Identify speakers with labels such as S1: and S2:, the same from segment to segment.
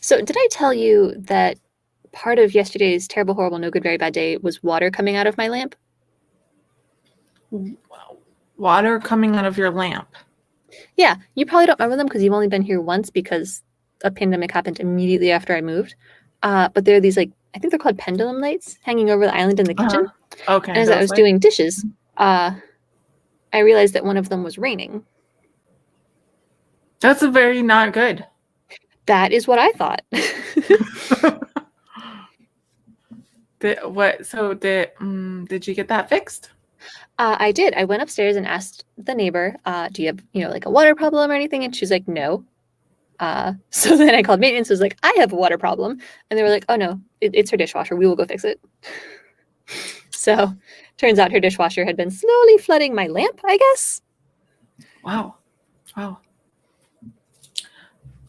S1: So, did I tell you that part of yesterday's terrible, horrible, no good, very bad day was water coming out of my lamp?
S2: Water coming out of your lamp.
S1: Yeah, you probably don't remember them because you've only been here once because a pandemic happened immediately after I moved. But there are these, I think they're called pendulum lights hanging over the island in the kitchen.
S2: Okay.
S1: And as I was doing dishes, I realized that one of them was raining.
S2: That's very not good.
S1: That is what I thought.
S2: Did you get that fixed?
S1: I did. I went upstairs and asked the neighbor, do you have, like a water problem or anything? And she's like, no. So then I called maintenance. I was like, I have a water problem. And they were like, oh no, it's her dishwasher. We will go fix it. So turns out her dishwasher had been slowly flooding my lamp, I guess.
S2: Wow.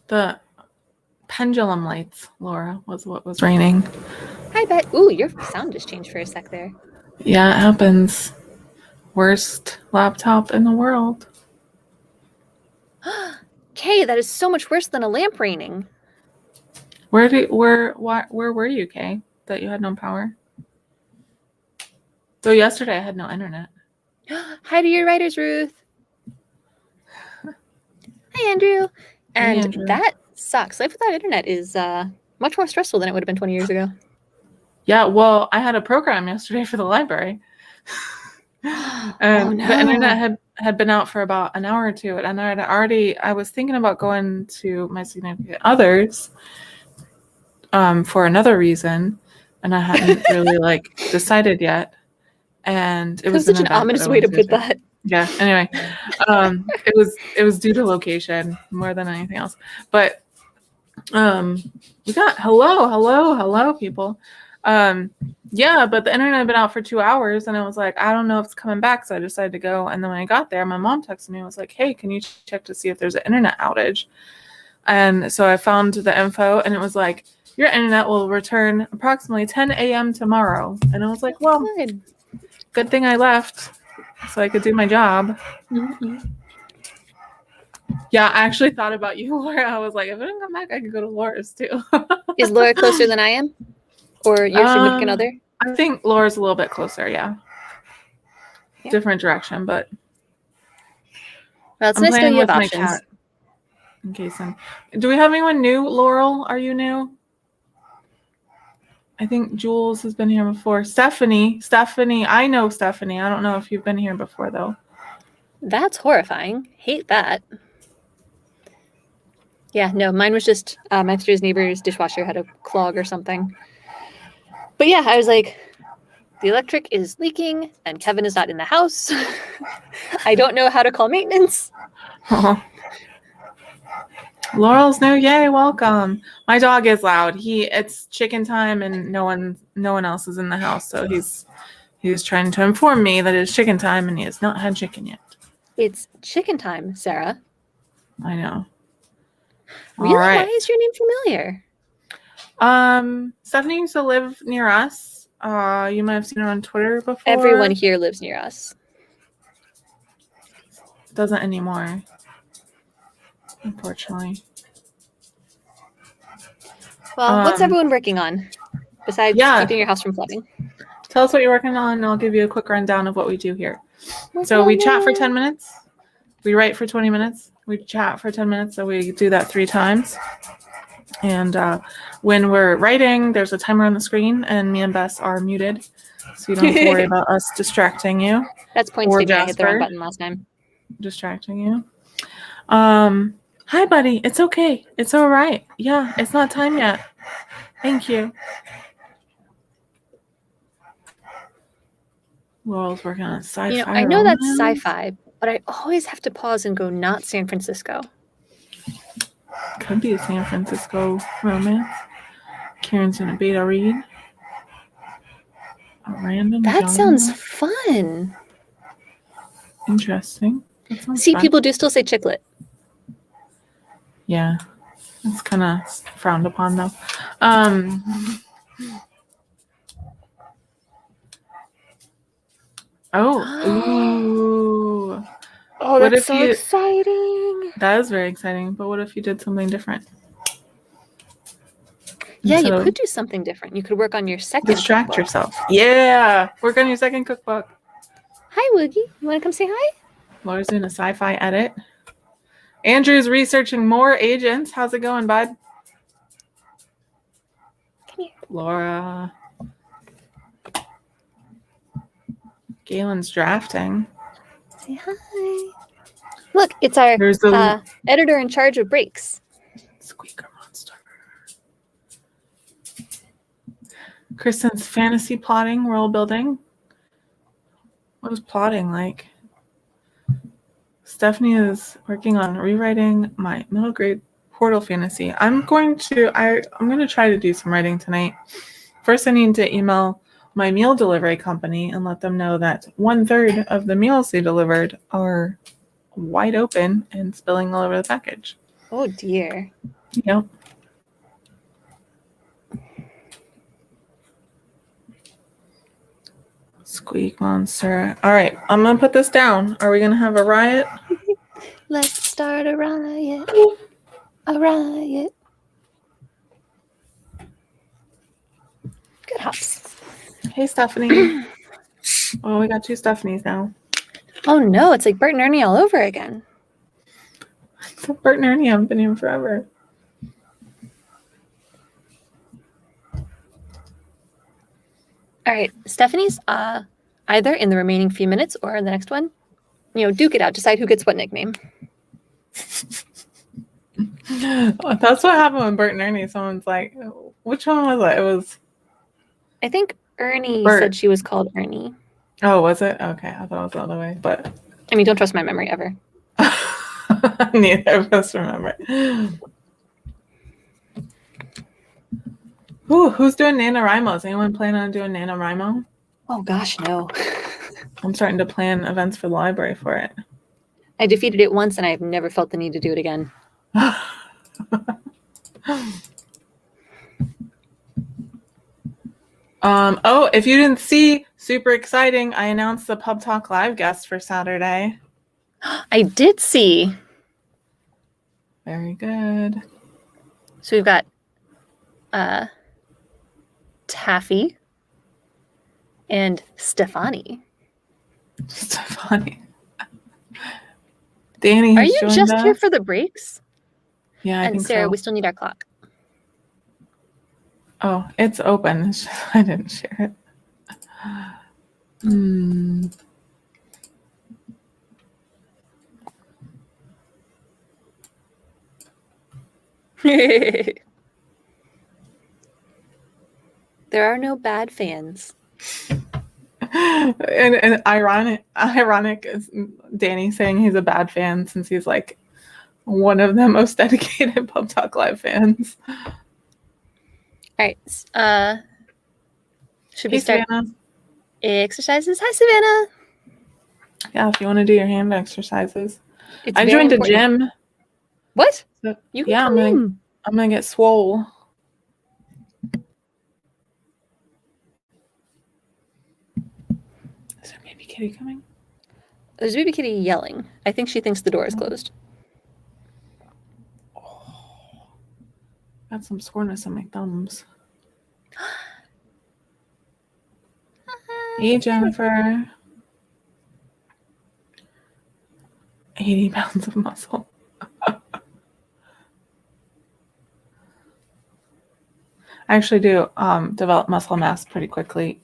S2: The pendulum lights, Laura, was what was raining.
S1: I bet. Ooh, your sound just changed for a sec there.
S2: Yeah, it happens. Worst laptop in the world.
S1: Kay, that is so much worse than a lamp raining.
S2: Where were you, Kay? That you had no power? So yesterday I had no internet.
S1: Hi to your writers, Ruth. Hi, Andrew. And
S2: Andrew.
S1: That sucks. Life without internet is much more stressful than it would have been 20 years ago.
S2: Yeah, well, I had a program yesterday for the library. And
S1: no.
S2: The internet had been out for about an hour or two, and I was thinking about going to my significant others for another reason, and I hadn't really decided yet. And it was
S1: such an ominous way to put that.
S2: Yeah. Anyway, it was due to location more than anything else. But we got hello people. Yeah, but the internet had been out for 2 hours, and I was like, I don't know if it's coming back, so I decided to go. And then when I got there, my mom texted me and was like, hey, can you check to see if there's an internet outage? And so I found the info, and it was like, your internet will return approximately 10 a.m. tomorrow. And I was like, well, good thing I left so I could do my job.
S1: Mm-hmm.
S2: Yeah, I actually thought about you, Laura. I was like, if I didn't come back, I could go to Laura's too.
S1: Is Laura closer than I am? Or your significant other?
S2: I think Laura's a little bit closer, yeah. Different direction, but
S1: well, it's nice to know you have options.
S2: Cat in case do we have anyone new? Laurel, are you new? I think Jules has been here before. Stephanie, I know Stephanie. I don't know if you've been here before though.
S1: That's horrifying. Hate that. Yeah, no, mine was just my upstairs neighbor's dishwasher had a clog or something. But yeah, I was like, the electric is leaking and Kevin is not in the house. I don't know how to call maintenance.
S2: Laurel's new, yay, welcome. My dog is loud. It's chicken time and no one else is in the house, so he's trying to inform me that it's chicken time and he has not had chicken yet.
S1: It's chicken time, Sarah.
S2: I know.
S1: Really? Right. Why is your name
S2: familiar? Stephanie used to live near us. You might have seen her on Twitter before.
S1: Everyone here lives near us.
S2: Doesn't anymore, unfortunately.
S1: Well, what's everyone working on besides keeping your house from flooding?
S2: Tell us what you're working on, and I'll give you a quick rundown of what we do here. So we chat for 10 minutes. We write for 20 minutes. We chat for 10 minutes, so we do that 3 times. And when we're writing, there's a timer on the screen, and me and Bess are muted, so you don't have to worry about us distracting you.
S1: That's points taken. I hit the wrong button last time.
S2: Distracting you. Hi, buddy. It's okay. It's all right. Yeah, it's not time yet. Thank you. Laurel's working on sci-fi.
S1: I know that's sci-fi, but I always have to pause and go, not San Francisco.
S2: Could be a San Francisco romance. Karen's in a beta read. A random.
S1: That sounds fun.
S2: Interesting.
S1: See, fun. People do still say chiclet.
S2: Yeah. It's kind of frowned upon, though. Ooh.
S1: Oh, that's so exciting.
S2: That is very exciting. But what if you did something different?
S1: Yeah,
S2: So
S1: you could do something different. You could work on your second
S2: distract
S1: cookbook.
S2: yourself. Yeah. Work on your second cookbook.
S1: Hi, Woogie. You want to come say hi?
S2: Laura's doing a sci-fi edit. Andrew's researching more agents. How's it going, bud?
S1: Come here.
S2: Laura. Galen's drafting.
S1: Say hi. Look, it's our
S2: There's the
S1: editor in charge of breaks.
S2: squeaker monster. Kristen's fantasy plotting, world building. What is plotting like? Stephanie is working on rewriting my middle grade portal fantasy. I'm going to try to do some writing tonight. First, I need to email my meal delivery company and let them know that 1/3 of the meals they delivered are wide open and spilling all over the package.
S1: Oh dear.
S2: Yep. Squeak monster. All right, I'm gonna put this down. Are we gonna have a riot?
S1: Let's start a riot. A riot. Good hops.
S2: Hey, Stephanie. Oh, we got 2 Stephanies now.
S1: Oh no, it's like Bert and Ernie all over again.
S2: Bert and Ernie haven't been here forever.
S1: All right, Stephanie's either in the remaining few minutes or in the next one. Duke it out. Decide who gets what nickname.
S2: That's what happened with Bert and Ernie. Someone's like, which one was it? It was...
S1: I think Ernie
S2: Bert.
S1: said she was called Ernie.
S2: Oh, was it? Okay, I thought it was the other way, but...
S1: I mean, don't trust my memory ever.
S2: Neither of us remember. Ooh, who's doing NaNoWriMo? Is anyone planning on doing NaNoWriMo?
S1: Oh gosh, no.
S2: I'm starting to plan events for the library for it.
S1: I defeated it once and I've never felt the need to do it again.
S2: Oh, if you didn't see, super exciting, I announced the Pub Talk Live guest for Saturday.
S1: I did see.
S2: Very good.
S1: So we've got Taffy and Stefani.
S2: Stefani. Danny,
S1: are you just
S2: us.
S1: here for the breaks?
S2: Yeah, I
S1: and
S2: think
S1: Sarah,
S2: so.
S1: we still need our clock.
S2: Oh, it's open. It's just, I didn't share it.
S1: There are no bad fans.
S2: And ironic is Danny saying he's a bad fan since he's like one of the most dedicated Pub Talk Live fans.
S1: All right. Should we
S2: Hey,
S1: start
S2: Savannah.
S1: exercises? Hi, Savannah.
S2: Yeah, if you want to do your hand exercises.
S1: It's
S2: I
S1: very
S2: joined
S1: important.
S2: a gym.
S1: What?
S2: So,
S1: You can
S2: yeah,
S1: come in.
S2: I'm gonna get swole. Is there a baby kitty coming?
S1: There's a baby kitty yelling. I think she thinks the door is closed.
S2: Oh, got some soreness on my thumbs. Hey, Jennifer. 80 pounds of muscle. I actually do develop muscle mass pretty quickly.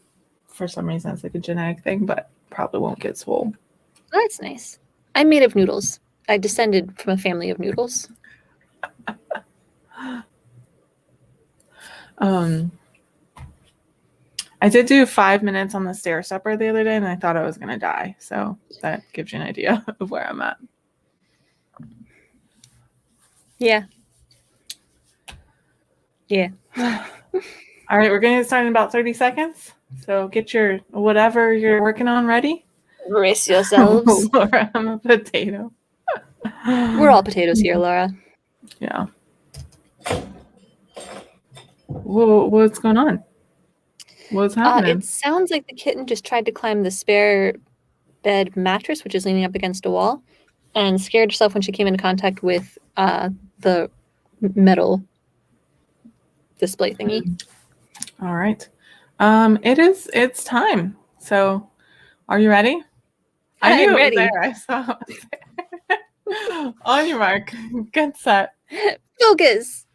S2: For some reason, it's like a genetic thing, but probably won't get swole.
S1: Oh, that's nice. I'm made of noodles. I descended from a family of noodles.
S2: I did do 5 minutes on the stair stepper the other day, and I thought I was going to die. So that gives you an idea of where I'm at.
S1: Yeah. Yeah.
S2: All right, we're going to get started in about 30 seconds. So get your whatever you're working on ready.
S1: Brace yourselves.
S2: Laura, I'm a potato.
S1: We're all potatoes here, Laura.
S2: Yeah. What's going on? What's happening?
S1: It sounds like the kitten just tried to climb the spare bed mattress, which is leaning up against a wall, and scared herself when she came into contact with the metal display thingy.
S2: All right. It's time. So are you ready? I knew
S1: I'm
S2: it was
S1: ready.
S2: there. I saw it there. On your mark. Get set.
S1: Focus.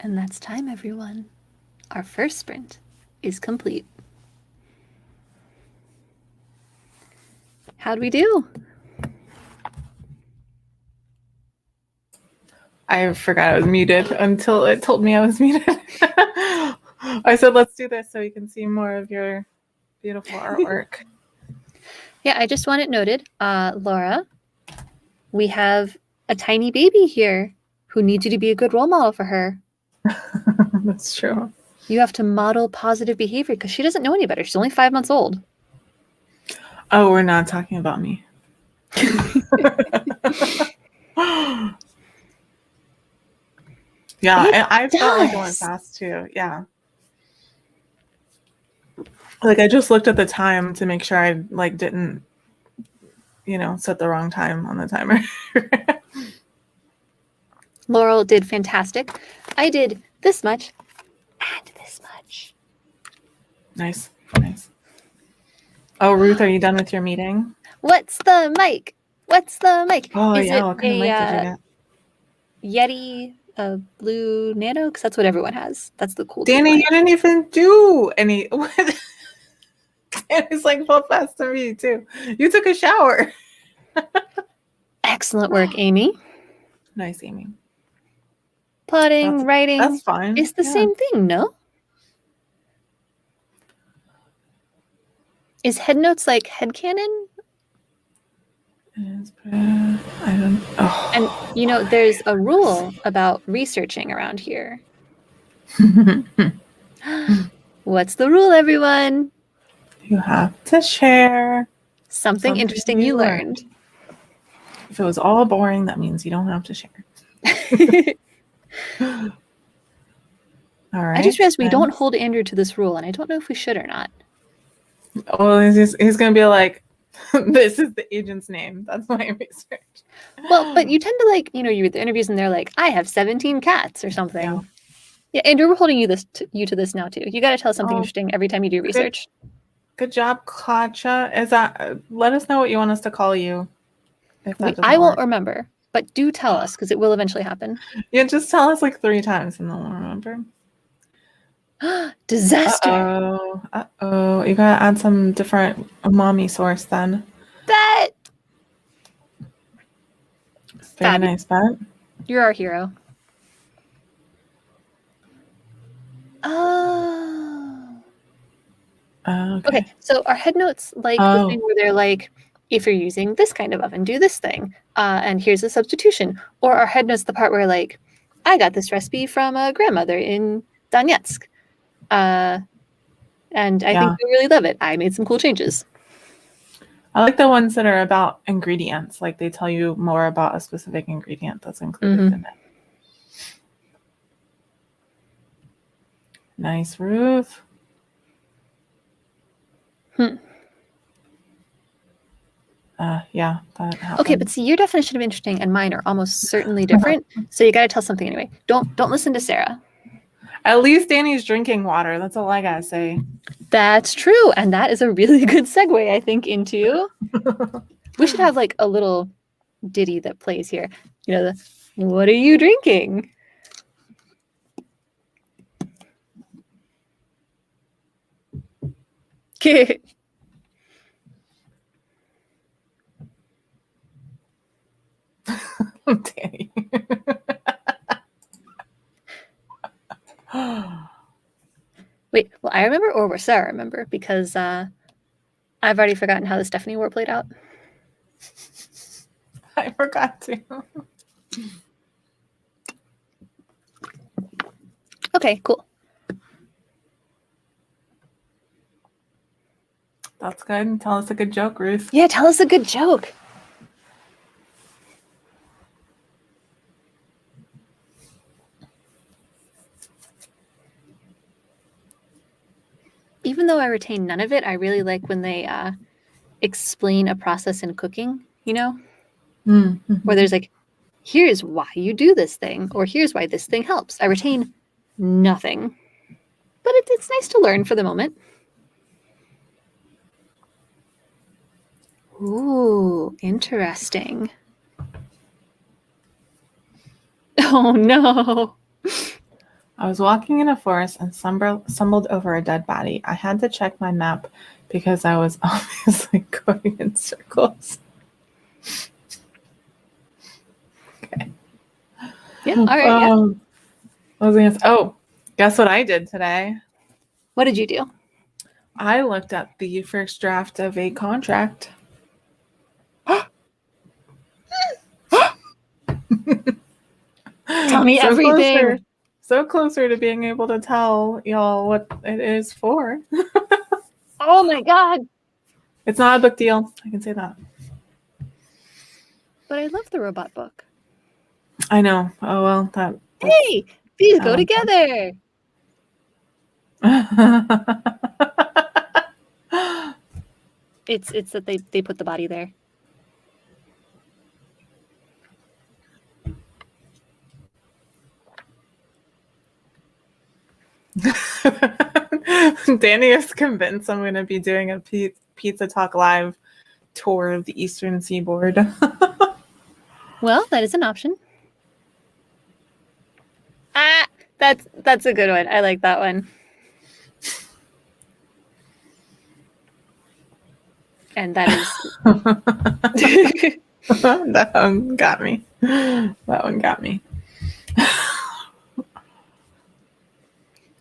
S1: And that's time, everyone. Our first sprint is complete. How'd we do?
S2: I forgot I was muted until it told me I was muted. I said, let's do this so we can see more of your beautiful artwork.
S1: Yeah, I just want it noted, Laura, we have a tiny baby here who needs you to be a good role model for her.
S2: That's true.
S1: You have to model positive behavior because she doesn't know any better. She's only 5 months old.
S2: Oh, we're not talking about me. Yeah, I felt like it went fast too. Yeah. Like I just looked at the time to make sure I didn't, set the wrong time on the timer.
S1: Laurel did fantastic. I did this much and this much.
S2: Nice. Oh, Ruth, are you done with your meeting?
S1: What's the mic?
S2: Oh,
S1: Is
S2: yeah.
S1: it
S2: What kind of mic did you get?
S1: Yeti, a blue Nano? Because that's what everyone has. That's the cool.
S2: Danny, you didn't even do any. Danny's felt fast to me too. You took a shower.
S1: Excellent work, Amy.
S2: Nice, Amy.
S1: Plotting, writing.
S2: That's fine.
S1: It's the same thing, no? Is headnotes like headcanon?
S2: I don't. Oh.
S1: And there's a rule about researching around here. What's the rule, everyone?
S2: You have to share
S1: something interesting you learned.
S2: If it was all boring, that means you don't have to share. All right.
S1: I just realized we don't hold Andrew to this rule, and I don't know if we should or not.
S2: Well, he's going to be like, this is the agent's name. That's my research.
S1: Well, but you tend to you read the interviews and they're like, I have 17 cats or something. Yeah, Andrew, we're holding you to this now too. You got to tell us something interesting every time you do research.
S2: Good job, Katja. Let us know what you want us to call you.
S1: I won't remember, but do tell us because it will eventually happen.
S2: Yeah, just tell us 3 times and then we'll remember.
S1: Disaster.
S2: Uh-oh. You gotta add some different mommy source then.
S1: Bet.
S2: Very nice, Bet.
S1: You're our hero. Oh. Okay, so our head notes the thing where they're if you're using this kind of oven, do this thing. And here's a substitution. Or our head notes the part where I got this recipe from a grandmother in Donetsk. And I think you really love it. I made some cool changes.
S2: I like the ones that are about ingredients. They tell you more about a specific ingredient that's included in it. Nice, Ruth. Yeah, that happened.
S1: Okay, but see, your definition of interesting and mine are almost certainly different. So you got to tell something anyway. Don't listen to Sarah.
S2: At least Danny's drinking water. That's all I gotta say.
S1: That's true, and that is a really good segue, I think, into. We should have a little ditty that plays here. What are you drinking?
S2: Danny.
S1: Wait, well, I remember, or will Sarah remember? Because I've already forgotten how the Stephanie War played out.
S2: I forgot to.
S1: Okay, cool.
S2: That's good. Tell us a good joke, Ruth.
S1: Yeah, tell us a good joke. Even though I retain none of it, I really like when they explain a process in cooking,
S2: Mm-hmm.
S1: Where there's here's why you do this thing, or here's why this thing helps. I retain nothing. But it's nice to learn for the moment. Ooh, interesting. Oh, no.
S2: I was walking in a forest and stumbled over a dead body. I had to check my map because I was obviously going in circles. Okay.
S1: Yeah. All right. Yeah.
S2: What was I gonna say? Oh, guess what I did today?
S1: What did you do?
S2: I looked at the first draft of a contract.
S1: Tell me everything.
S2: So closer to being able to tell y'all what it is for.
S1: Oh my God.
S2: It's not a big deal. I can say that.
S1: But I love the robot book.
S2: I know. Oh well, that's
S1: Hey, these go together. It's that they put the body there.
S2: Danny is convinced I'm going to be doing a Pizza Talk Live tour of the Eastern Seaboard.
S1: Well, that is an option. That's a good one. I like that one. And that is
S2: That one got me. That one got me.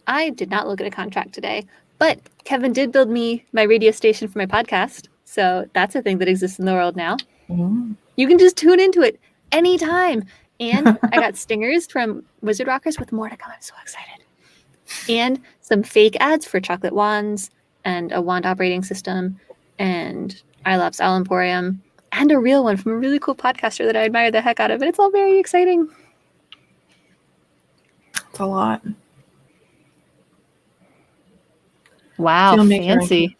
S1: I did not look at a contract today, but Kevin did build me my radio station for my podcast. So that's a thing that exists in the world now.
S2: Mm.
S1: You can just tune into it anytime. And I got stingers from Wizard Rockers with more to come. I'm so excited. And some fake ads for chocolate wands and a wand operating system and I Love Style Emporium and a real one from a really cool podcaster that I admire the heck out of. And it's all very exciting.
S2: It's a lot.
S1: Wow, fancy.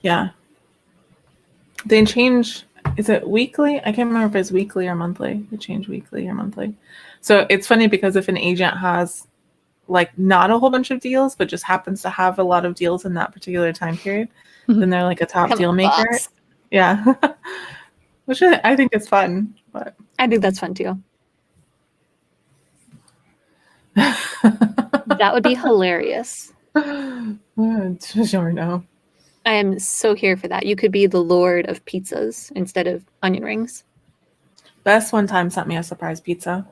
S2: Yeah. They change, is it weekly? I can't remember if it's weekly or monthly. They change weekly or monthly. So it's funny because if an agent has like not a whole bunch of deals, but just happens to have a lot of deals in that particular time period, then they're like a top deal maker. Yeah. Which I think is fun. But
S1: I think that's fun too. That would be hilarious.
S2: Sure, no.
S1: I am so here for that. You could be the lord of pizzas instead of onion rings.
S2: Bess one time sent me a surprise pizza.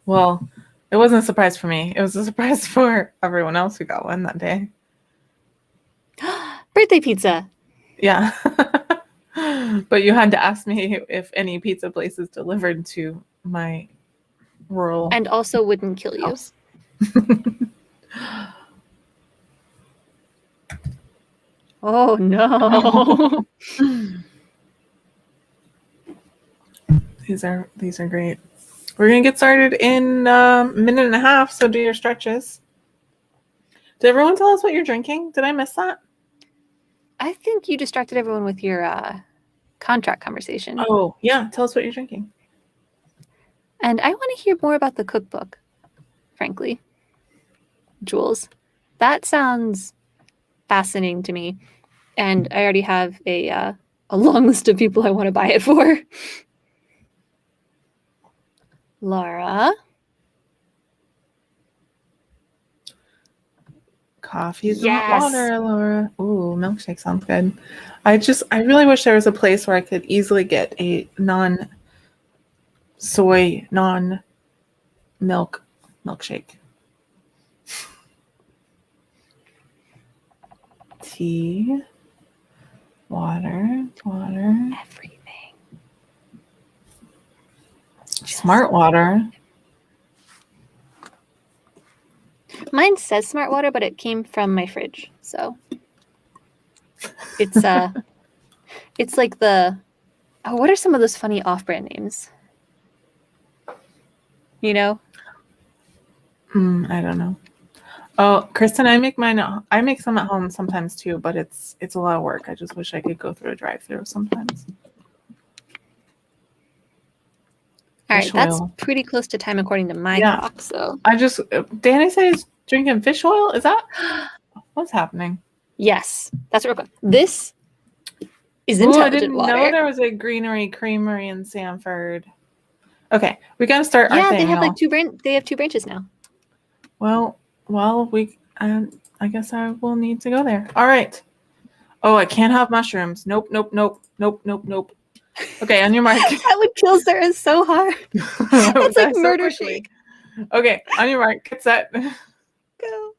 S2: Well, it wasn't a surprise for me. It was a surprise for everyone else who got one that day.
S1: Birthday pizza.
S2: Yeah. But you had to ask me if any pizza places delivered to my rural.
S1: And also wouldn't kill you.
S2: House.
S1: Oh no.
S2: These are great. We're gonna get started in a minute and a half, so do your stretches. Did everyone tell us what you're drinking? Did I miss that?
S1: I think you distracted everyone with your contract conversation.
S2: Oh, yeah. Tell us what you're drinking.
S1: And I want to hear more about the cookbook, frankly. Jules, that sounds fascinating to me. And I already have a long list of people I want to buy it for. Laura.
S2: Coffee's not water, Laura. Ooh, milkshake sounds good. I really wish there was a place where I could easily get a non-soy, non-milk milkshake. Tea, water.
S1: Everything.
S2: Smart water.
S1: Mine says smart water, but it came from my fridge. So it's it's like what are some of those funny off-brand names? You know?
S2: I don't know. Oh, Kristen, I make some at home sometimes too, but it's a lot of work. I just wish I could go through a drive-through sometimes.
S1: All right, that's pretty close to time according to my clock. So
S2: Danny said he's drinking fish oil. Is that what's happening?
S1: Yes, that's real quick. This is intelligent water.
S2: I didn't know there was a greenery creamery in Sanford. Okay, we gotta start our
S1: Yeah,
S2: thing.
S1: they have
S2: Y'all.
S1: like they have 2 branches now.
S2: Well, I guess I will need to go there. All right. Oh, I can't have mushrooms. Nope, nope, nope, nope, nope, nope. Okay, on your mark.
S1: That would kill Sarah so hard.
S2: I would
S1: It's like
S2: die so
S1: murder
S2: quickly.
S1: shake.
S2: Okay, on your mark. Get set.
S1: Go.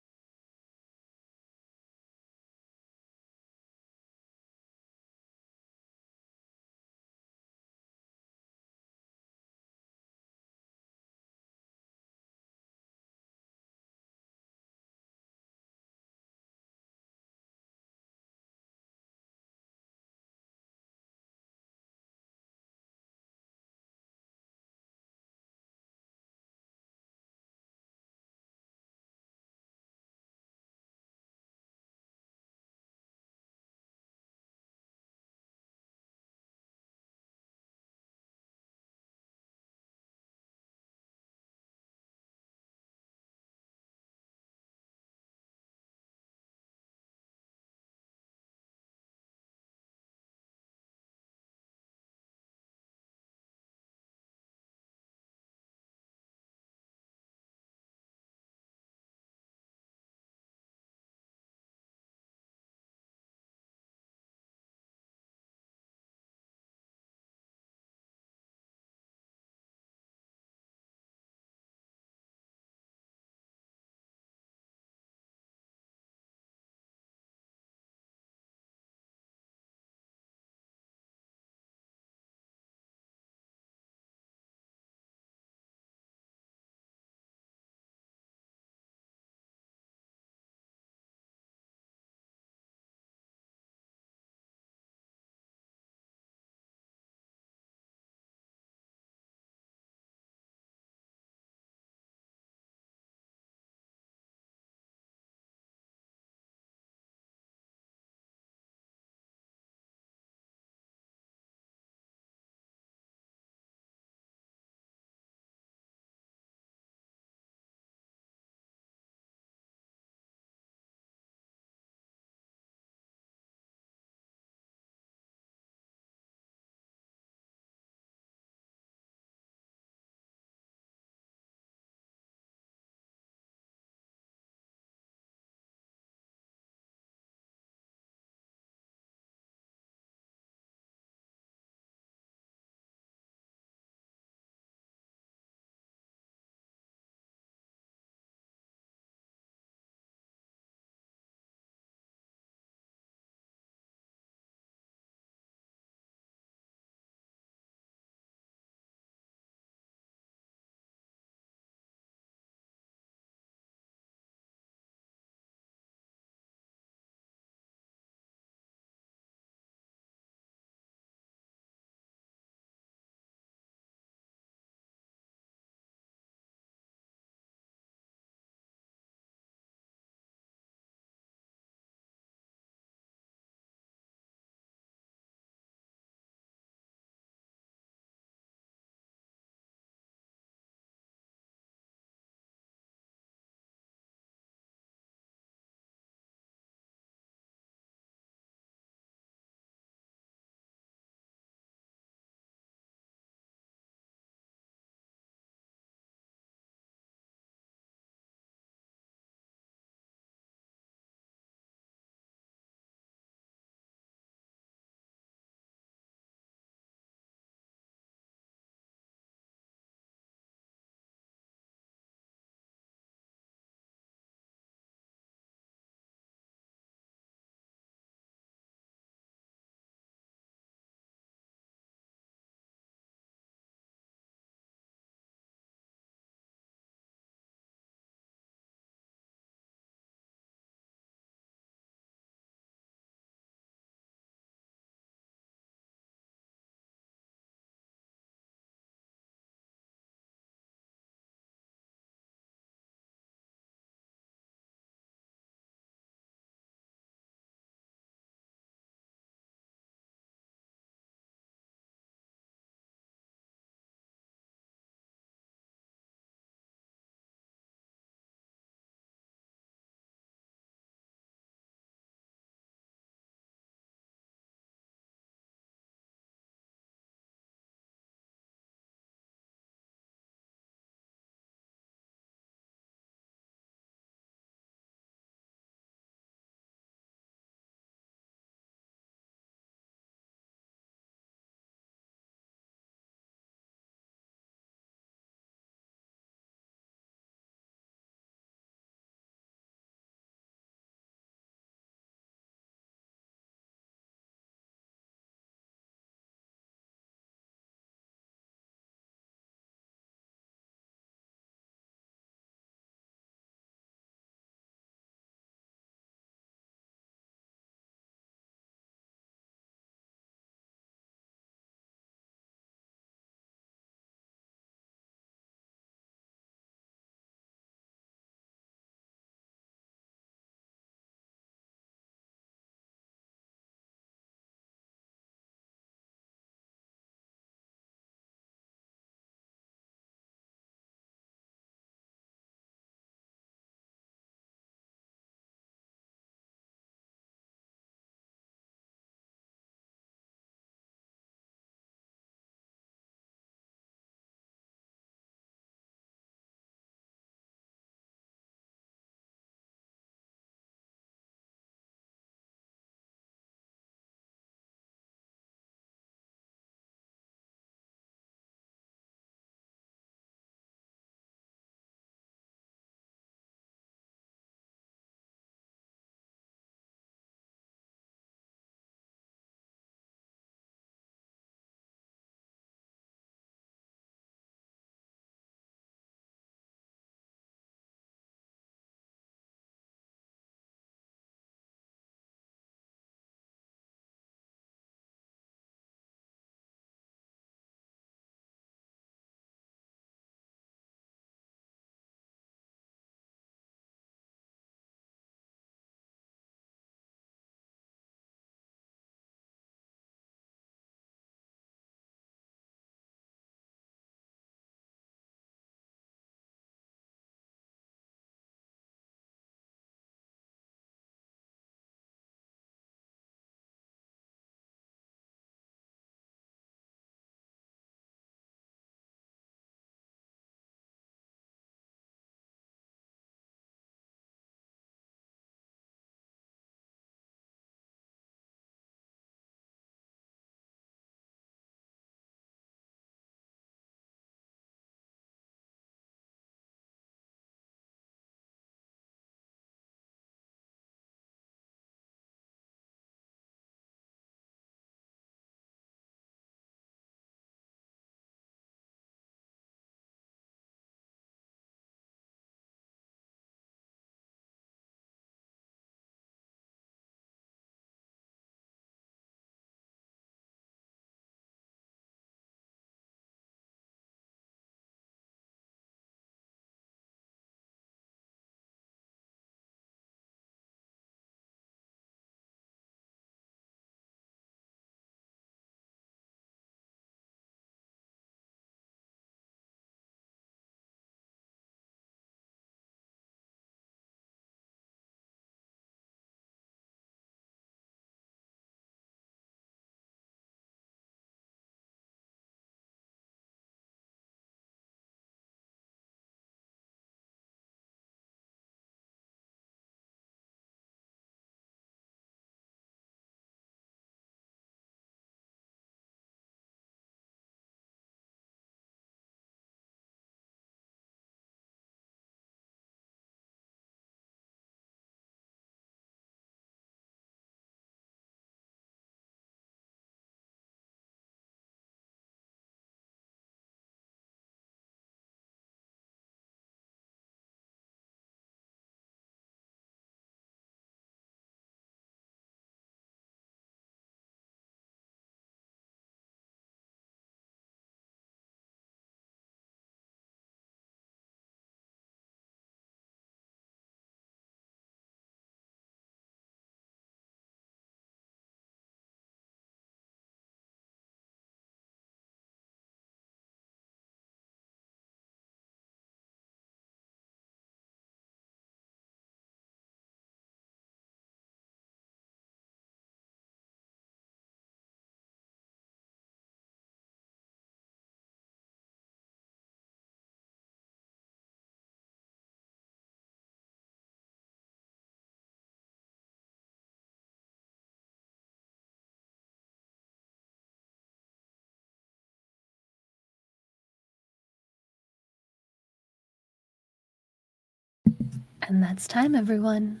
S1: And that's time, everyone.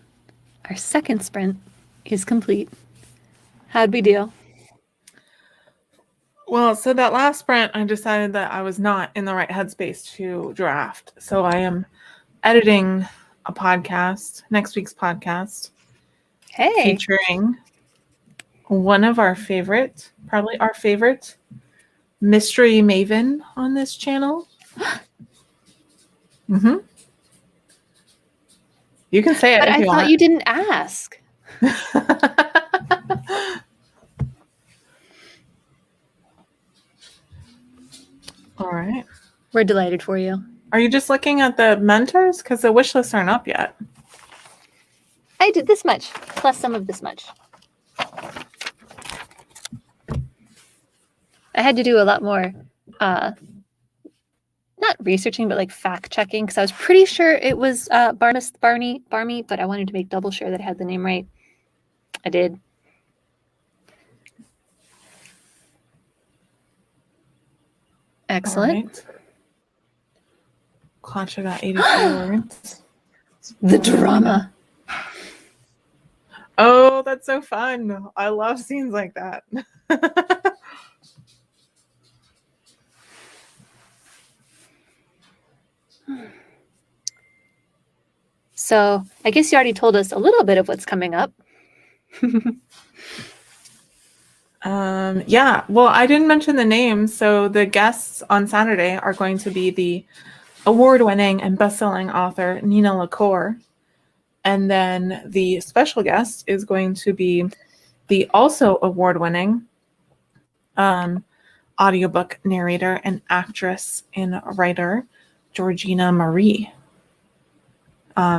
S1: Our second sprint is complete. How'd we do?
S2: Well, so that last sprint, I decided that I was not in the right headspace to draft. So I am editing a podcast, next week's podcast,
S1: Hey.
S2: featuring one of our favorite, probably our favorite mystery maven on this channel. Mm-hmm. You can say it
S1: But
S2: if
S1: I
S2: you
S1: thought
S2: want.
S1: you didn't ask.
S2: All right.
S1: We're delighted for you.
S2: Are you just looking at the mentors? Because the wish lists aren't up yet.
S1: I did this much, plus some of this much. I had to do a lot more, not researching, but like fact checking, because I was pretty sure it was Barney, but I wanted to make double sure that I had the name right. I did. Excellent.
S2: Right. Concha got 83 words.
S1: The drama.
S2: Oh, that's so fun. I love scenes like that.
S1: So I guess you already told us a little bit of what's coming up.
S2: Yeah, well, I didn't mention the names. So the guests on Saturday are going to be the award-winning and best-selling author Nina LaCour. And then the special guest is going to be the also award-winning audiobook narrator and actress and writer, Georgina Marie.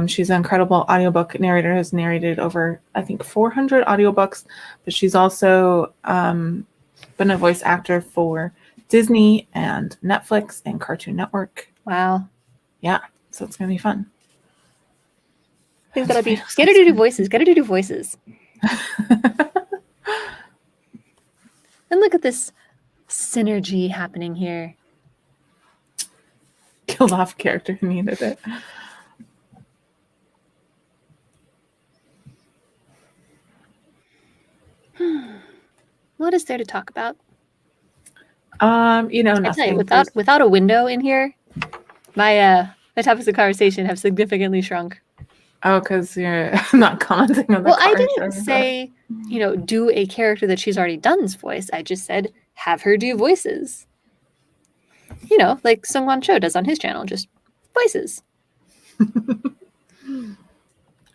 S2: She's an incredible audiobook narrator, has narrated over, I think, 400 audiobooks, but she's also been a voice actor for Disney and Netflix and Cartoon Network.
S1: Wow.
S2: Yeah, so it's going to be fun.
S1: I think that'll be, get her to do voices, get her to do voices. And look at this synergy happening here.
S2: Killed off a character who needed it.
S1: What is there to talk about?
S2: You know,
S1: I tell you,
S2: nothing.
S1: without a window in here, my topics of conversation have significantly shrunk.
S2: Oh, because you're not commenting on the
S1: Well, I
S2: card.
S1: didn't say, do a character that she's already done's voice. I just said have her do voices. Like Sungwon Cho does on his channel, just voices.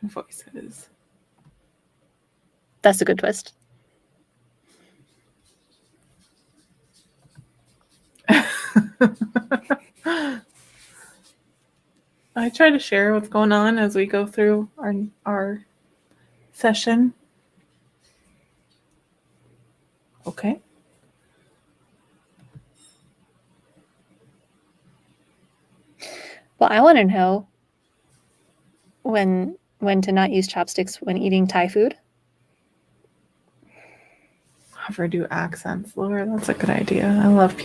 S2: Voices.
S1: That's a good twist.
S2: I try to share what's going on as we go through our session. Okay.
S1: Well, I want to know when to not use chopsticks when eating Thai food.
S2: Have her do accents, Laura. That's a good idea. I love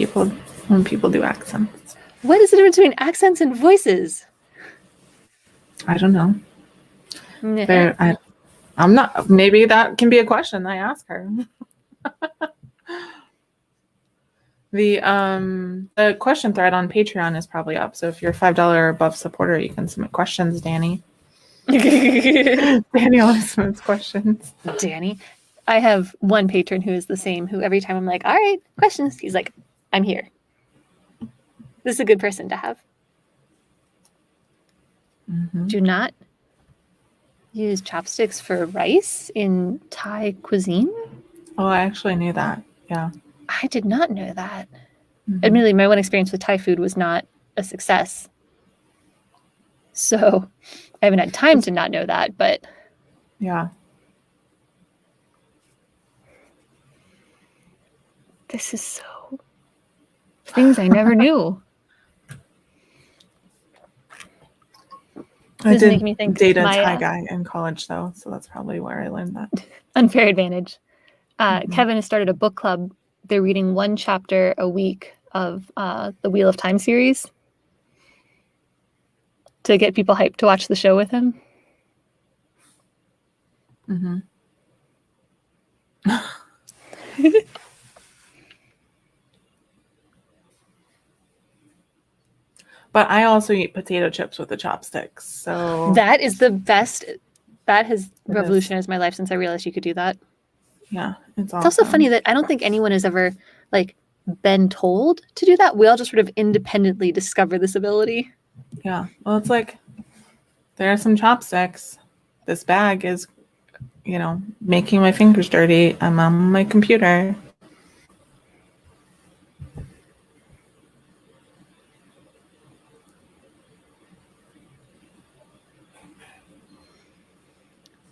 S2: when people do accents.
S1: What is the difference between accents and voices?
S2: I don't know. I'm not. Maybe that can be a question I ask her. The question thread on Patreon is probably up. So if you're a $5 or above supporter, you can submit questions, Danny. Danny always submits questions.
S1: Danny. I have one patron who is the same, who every time I'm like, all right, questions, he's like, I'm here. This is a good person to have.
S2: Mm-hmm.
S1: Do not use chopsticks for rice in Thai cuisine.
S2: Oh, I actually knew that. Yeah.
S1: I did not know that.
S2: Mm-hmm.
S1: Admittedly, my one experience with Thai food was not a success. So I haven't had time to not know that, but
S2: yeah.
S1: This is so things I never knew.
S2: I did
S1: me think
S2: date a Thai guy in college, though, so that's probably where I learned that.
S1: Unfair advantage. Kevin has started a book club. They're reading one chapter a week of the Wheel of Time series. to get people hyped to watch the show with him.
S2: Mm-hmm. But I also eat potato chips with the chopsticks. So
S1: That is the best. That has
S2: is.
S1: revolutionized my life since I realized you could do that.
S2: Yeah, it's
S1: It's also
S2: awesome.
S1: funny that I don't think anyone has ever like been told to do that. We all just sort of independently discover this ability.
S2: Yeah. Well, it's like there are some chopsticks. This bag is, making my fingers dirty. I'm on my computer.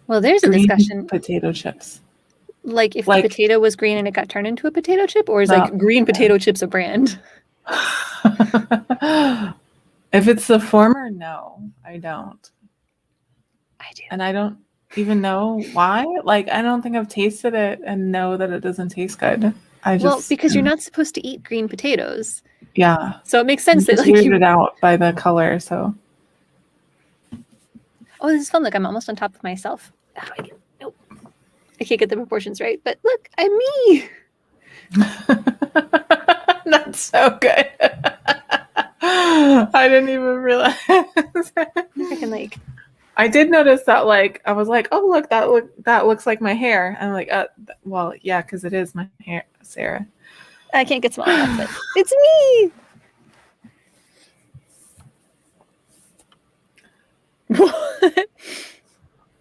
S1: Well, there's a
S2: Green
S1: discussion.
S2: potato chips.
S1: Like if the
S2: Like
S1: potato was green and it got turned into a potato chip, or is
S2: the
S1: like green potato chips a brand?
S2: If it's the former, no, I don't.
S1: I do.
S2: And I don't even know why. Like, I don't think I've tasted it and know that it doesn't taste good.
S1: Well, because you're not supposed to eat green potatoes.
S2: Yeah.
S1: So it makes
S2: I'm
S1: sense that
S2: just
S1: like
S2: weirded out by the color, so.
S1: Oh, this is fun. Look, I'm almost on top of myself. How do I get? Nope. I can't get the proportions right, but look, I'm me.
S2: That's so good. I didn't even realize.
S1: Freaking like.
S2: I did notice that, like, I was like, oh, look, that looks like my hair. I'm like, well, yeah, because it is my hair, Sarah.
S1: I can't get small enough, but it's me.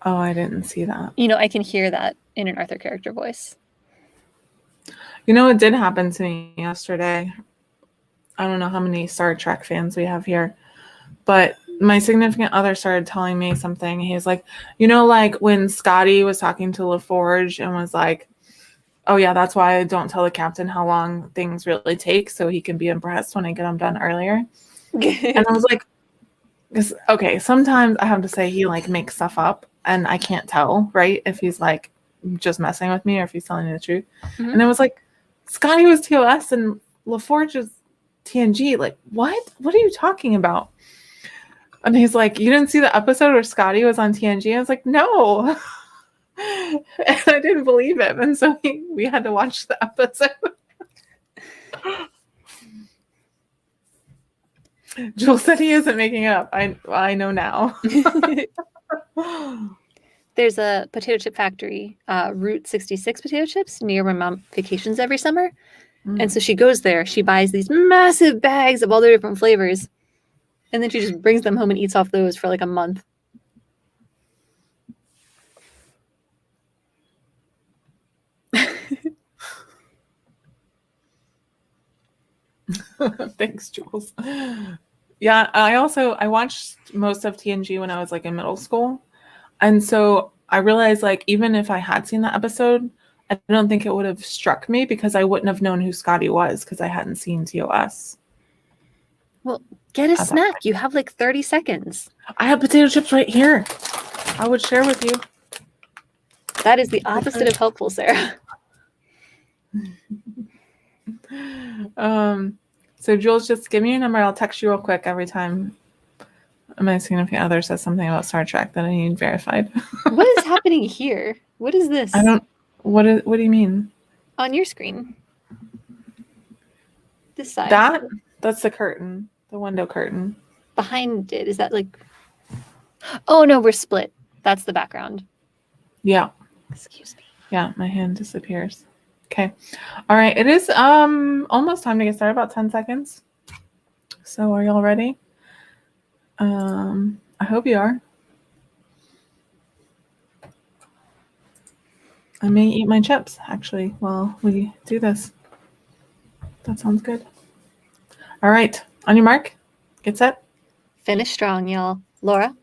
S2: Oh, I didn't see that.
S1: I can hear that in an Arthur character voice.
S2: It did happen to me yesterday. I don't know how many Star Trek fans we have here, but my significant other started telling me something. He's like, like when Scotty was talking to LaForge and was like, oh yeah, that's why I don't tell the captain how long things really take so he can be impressed when I get them done earlier. And I was like, okay, sometimes I have to say he like makes stuff up and I can't tell, right? If he's like just messing with me or if he's telling me the truth.
S1: Mm-hmm.
S2: And I was like, Scotty was TOS and LaForge is TNG. Like, what? What are you talking about? And he's like, you didn't see the episode where Scotty was on TNG? I was like, no. And I didn't believe him. And so we had to watch the episode. Joel said he isn't making it up. I know now.
S1: There's a potato chip factory, Route 66 potato chips, near where Mom vacations every summer. And so she goes there. She buys these massive bags of all the different flavors. And then she just brings them home and eats off those for like a month.
S2: Thanks, Jules. Yeah, I watched most of TNG when I was like in middle school. And so I realized like even if I had seen the episode, I don't think it would have struck me because I wouldn't have known who Scotty was because I hadn't seen TOS.
S1: Well, get a snack. You have like 30 seconds.
S2: I have potato chips right here. I would share with you.
S1: That is the opposite of helpful, Sarah.
S2: So Jules, just give me your number. I'll text you real quick every time my significant other says something about Star Trek that I need verified.
S1: What is happening here? What is this?
S2: What do you mean?
S1: On your screen. This side.
S2: That's the curtain, the window curtain.
S1: Behind it, is that like... Oh no, we're split. That's the background.
S2: Yeah.
S1: Excuse me.
S2: Yeah, my hand disappears. Okay. All right. It is almost time to get started, about 10 seconds. So are y'all ready? I hope you are. I may eat my chips, actually, while we do this. That sounds good. All right. On your mark. Get set.
S1: Finish strong, y'all. Laura.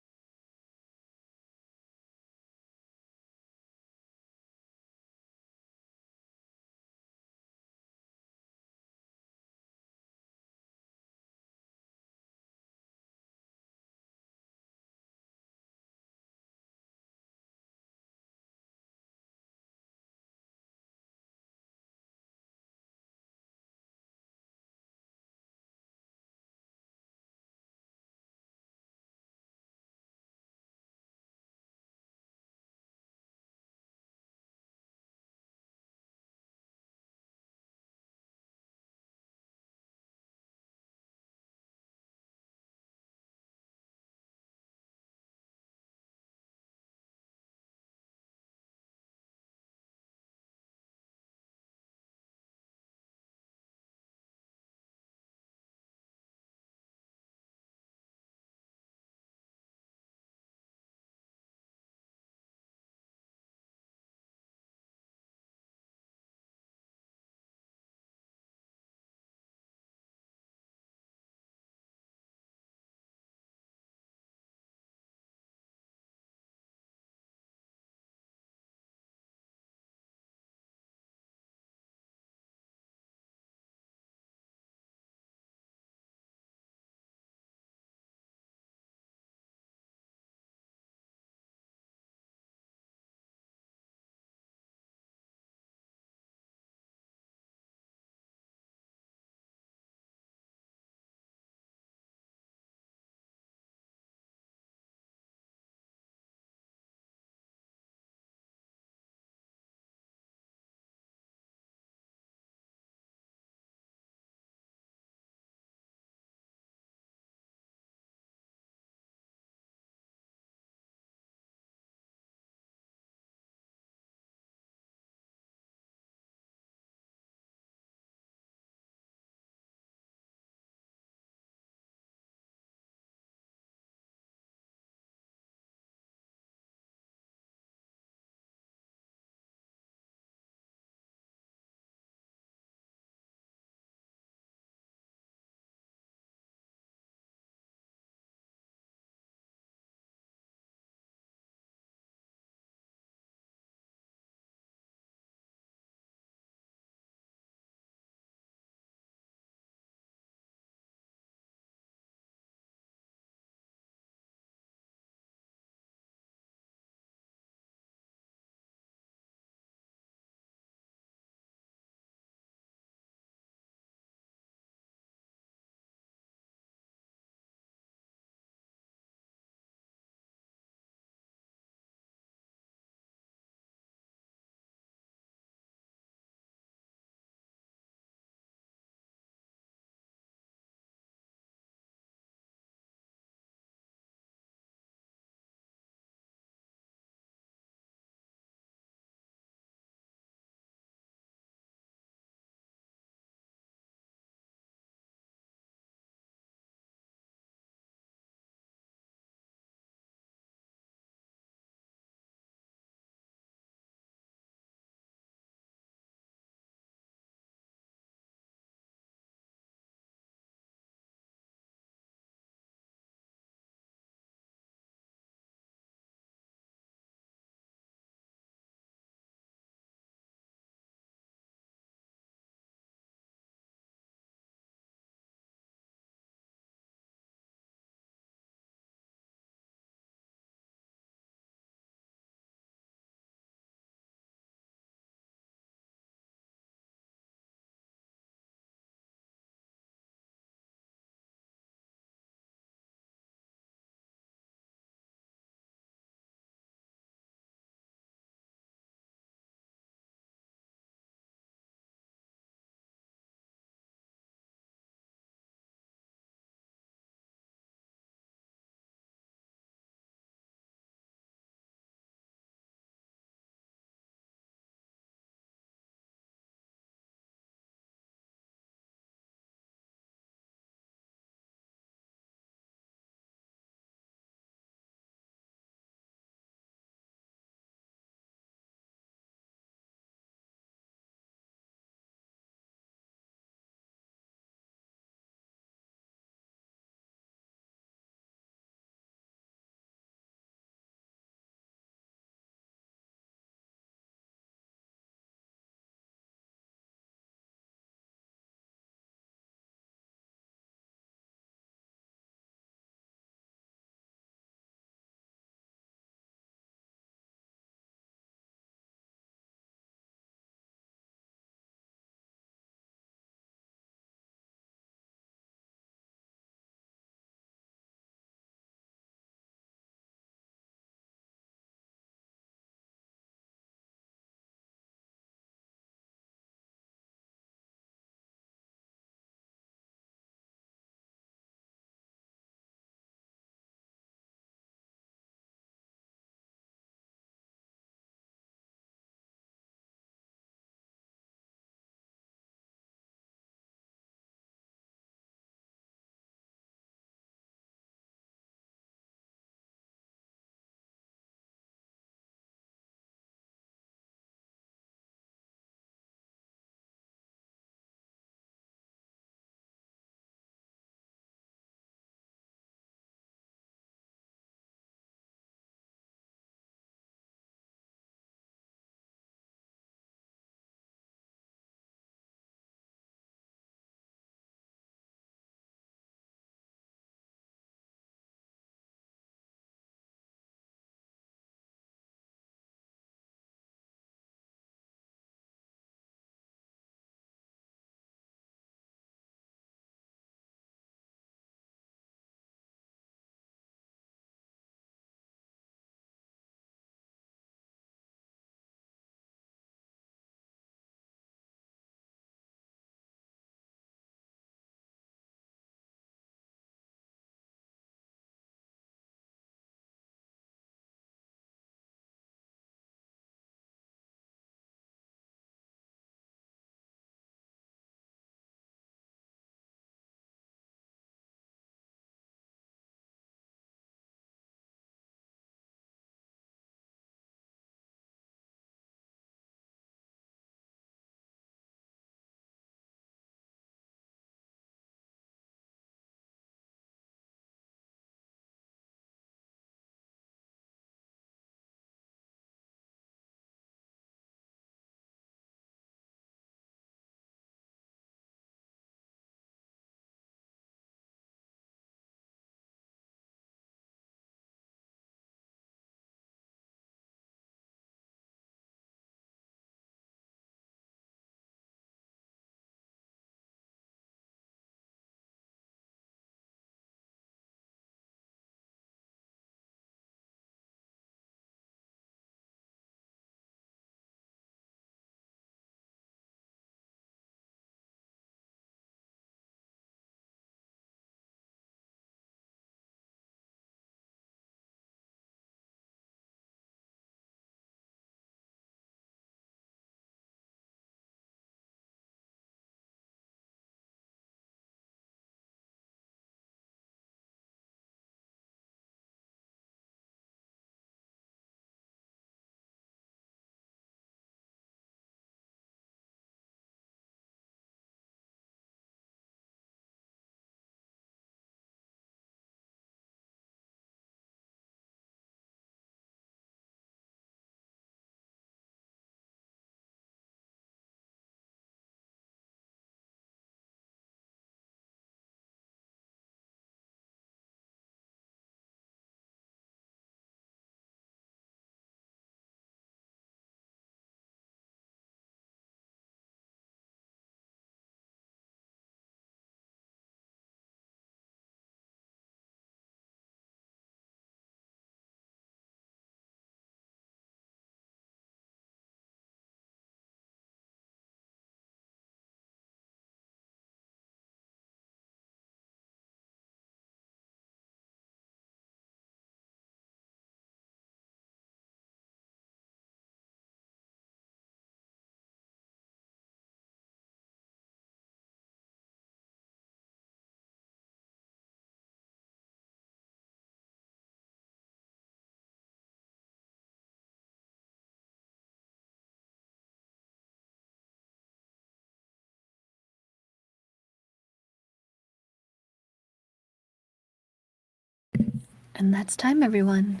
S1: And that's time, everyone.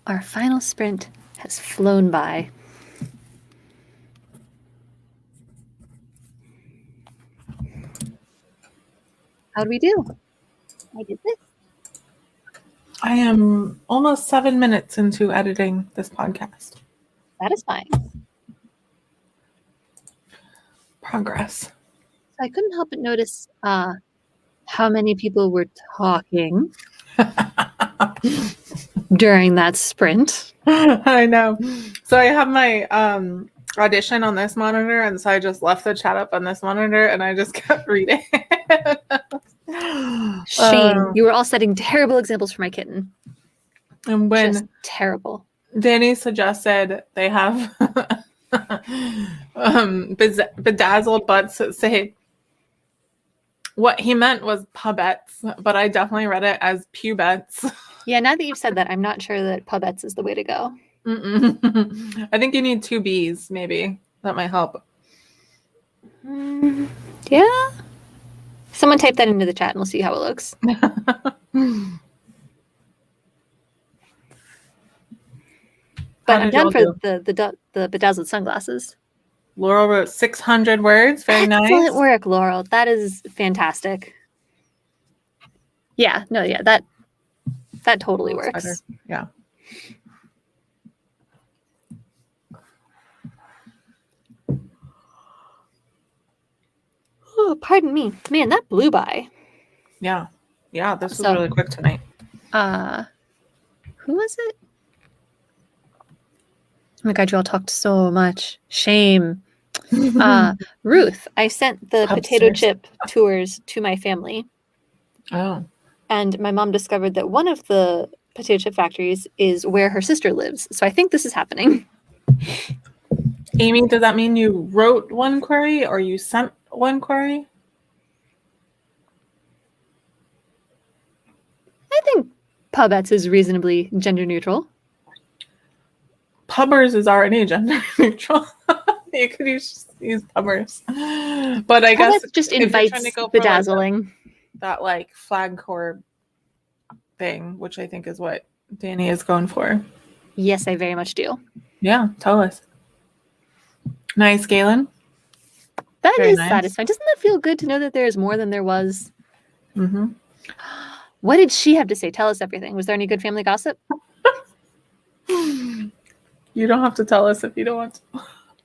S1: Our final sprint has flown by. How'd we do? I did this.
S2: I am almost 7 minutes into editing this podcast.
S1: That is fine.
S2: Progress.
S1: So I couldn't help but notice how many people were talking during that sprint.
S2: I know. So I have my audition on this monitor, and so I just left the chat up on this monitor, and I just kept reading.
S1: Shame. You were all setting terrible examples for my kitten.
S2: And when
S1: Just terrible.
S2: Danny suggested they have bedazzled butts that say what he meant was pubettes, but I definitely read it as pubettes.
S1: Yeah, now that you've said that, I'm not sure that pubettes is the way to go.
S2: I think you need 2 B's, maybe. That might help.
S1: Yeah. Someone type that into the chat and we'll see how it looks. But I'm down for the bedazzled sunglasses.
S2: Laurel wrote 600 words. Very nice.
S1: Excellent work, Laurel. That is fantastic. Yeah, no, yeah, that totally works.
S2: Better. Yeah.
S1: Oh, pardon me. Man, that blew by.
S2: Yeah. Yeah, this was really quick tonight.
S1: Who was it? Oh my god, you all talked so much. Shame. Ruth. I sent the potato chip tours to my family.
S2: Oh.
S1: And my mom discovered that one of the potato chip factories is where her sister lives. So I think this is happening.
S2: Amy, does that mean you wrote one query or you sent one query?
S1: I think pubettes is reasonably gender neutral.
S2: Pubbers is already gender neutral. You could use pubbers. But I guess
S1: just invites bedazzling.
S2: That like flag core thing, which I think is what Danny is going for.
S1: Yes, I very much do.
S2: Yeah, tell us. Nice, Galen.
S1: That very is nice. Satisfying. Doesn't that feel good to know that there is more than there was?
S2: Mm-hmm.
S1: What did she have to say? Tell us everything. Was there any good family gossip?
S2: You don't have to tell us if you don't want to.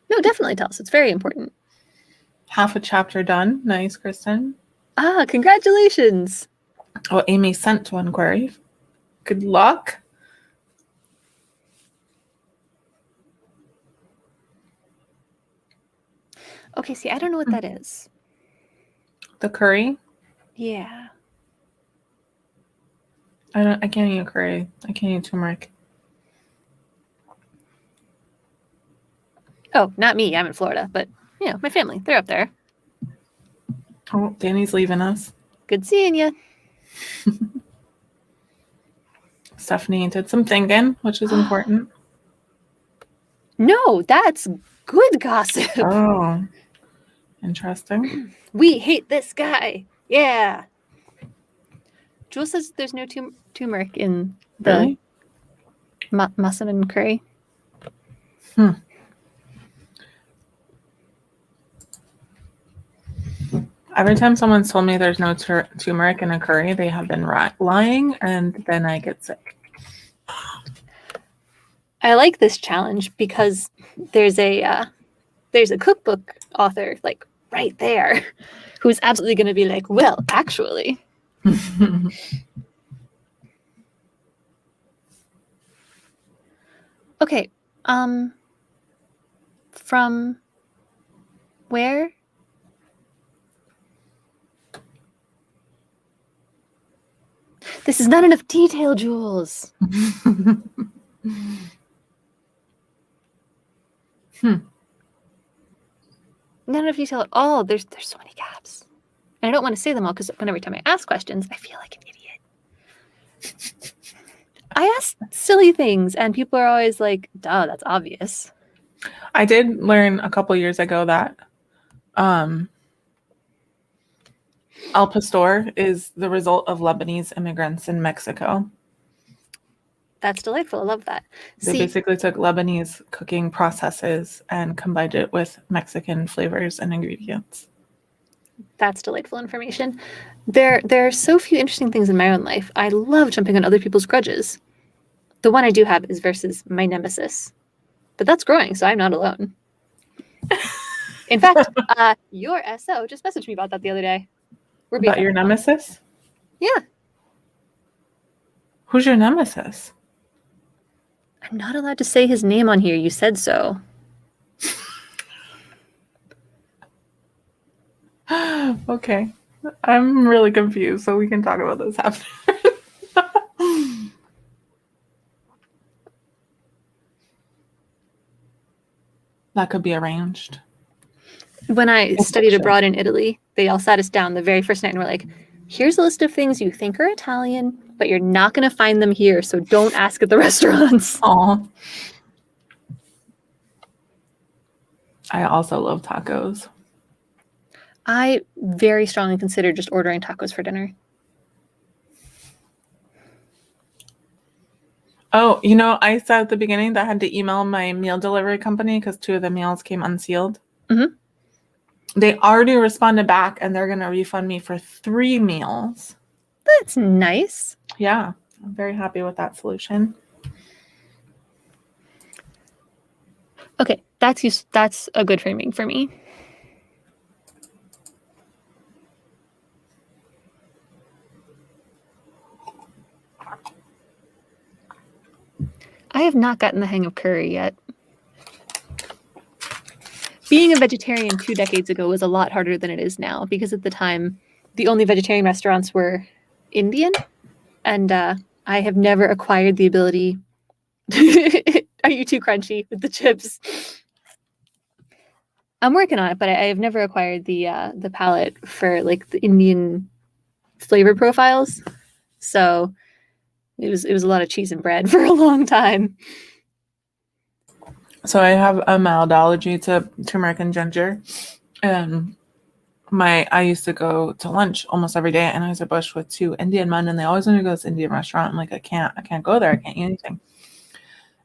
S1: No, definitely tell us. It's very important.
S2: Half a chapter done. Nice, Kristen.
S1: Ah, congratulations.
S2: Oh, Amy sent one query. Good luck.
S1: Okay, see, I don't know what that is.
S2: The curry?
S1: Yeah.
S2: I can't eat a curry. I can't eat turmeric.
S1: Oh, not me. I'm in Florida, but you know, my family, they're up there.
S2: Oh, Danny's leaving us.
S1: Good seeing you.
S2: Stephanie did some thinking, which is important.
S1: No, that's good gossip.
S2: Oh, interesting.
S1: We hate this guy. Yeah. Jewel says there's no turmeric in the
S2: Really?
S1: Massaman curry.
S2: Every time someone's told me there's no turmeric in a curry, they have been lying, and then I get sick.
S1: I like this challenge because there's a cookbook author like right there who's absolutely going to be like, well, actually. Okay. From where? This is not enough detail, Jules. Not enough detail at all. There's so many gaps. And I don't want to say them all because every time I ask questions, I feel like an idiot. I ask silly things and people are always like, duh, that's obvious.
S2: I did learn a couple years ago that Al Pastor is the result of Lebanese immigrants in Mexico.
S1: That's delightful. I love that.
S2: They
S1: See,
S2: basically took Lebanese cooking processes and combined it with Mexican flavors and ingredients.
S1: that's delightful information. There are so few interesting things in my own life. I love jumping on other people's grudges. The one I do have is versus my nemesis. But that's growing, so I'm not alone. In fact, your SO just messaged me about that the other day. We're
S2: About
S1: BFFs
S2: your
S1: now.
S2: nemesis?
S1: Yeah.
S2: Who's your nemesis?
S1: I'm not allowed to say his name on here. You said so.
S2: Okay. I'm really confused, so we can talk about this after. That could be arranged.
S1: When I
S2: It's
S1: studied
S2: fiction.
S1: abroad in Italy, they all sat us down the very first night and were like, here's a list of things you think are Italian, but you're not going to find them here, so don't ask at the restaurants.
S2: Aw. I also love tacos.
S1: I very strongly consider just ordering tacos for dinner.
S2: Oh, you know, I said at the beginning that I had to email my meal delivery company because 2 of the meals came unsealed.
S1: Mhm.
S2: They already responded back and they're going to refund me for 3 meals.
S1: That's nice.
S2: Yeah, I'm very happy with that solution.
S1: Okay, that's a good framing for me. I have not gotten the hang of curry yet. Being a vegetarian 2 decades ago was a lot harder than it is now because at the time, the only vegetarian restaurants were Indian, and I have never acquired the ability. Are you too crunchy with the chips? I'm working on it, but I have never acquired the palate for like the Indian flavor profiles. So it was a lot of cheese and bread for a long time.
S2: So I have a mild allergy to turmeric and ginger. And I used to go to lunch almost every day at Anheuser-Busch with 2 Indian men, and they always want to go to this Indian restaurant. I'm like, I can't go there. I can't eat anything.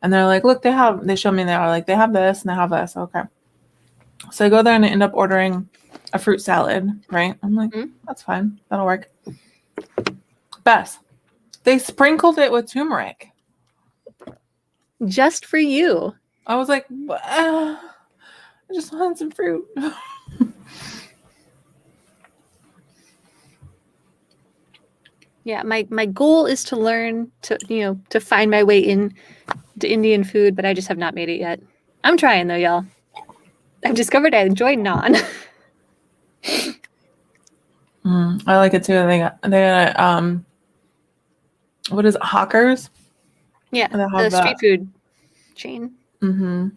S2: And they're like, look, they showed me, they are like, they have this and they have this. Okay. So I go there and I end up ordering a fruit salad, right? I'm like, that's fine. That'll work. Bess, they sprinkled it with turmeric.
S1: Just for you.
S2: I was like, I just wanted some fruit.
S1: Yeah, my goal is to learn to find my way in to Indian food, but I just have not made it yet. I'm trying though, y'all. I've discovered I enjoy naan.
S2: I like it too. They got what is it, Hawkers?
S1: Yeah,
S2: They have
S1: the
S2: that.
S1: street food chain.
S2: Mm-hmm.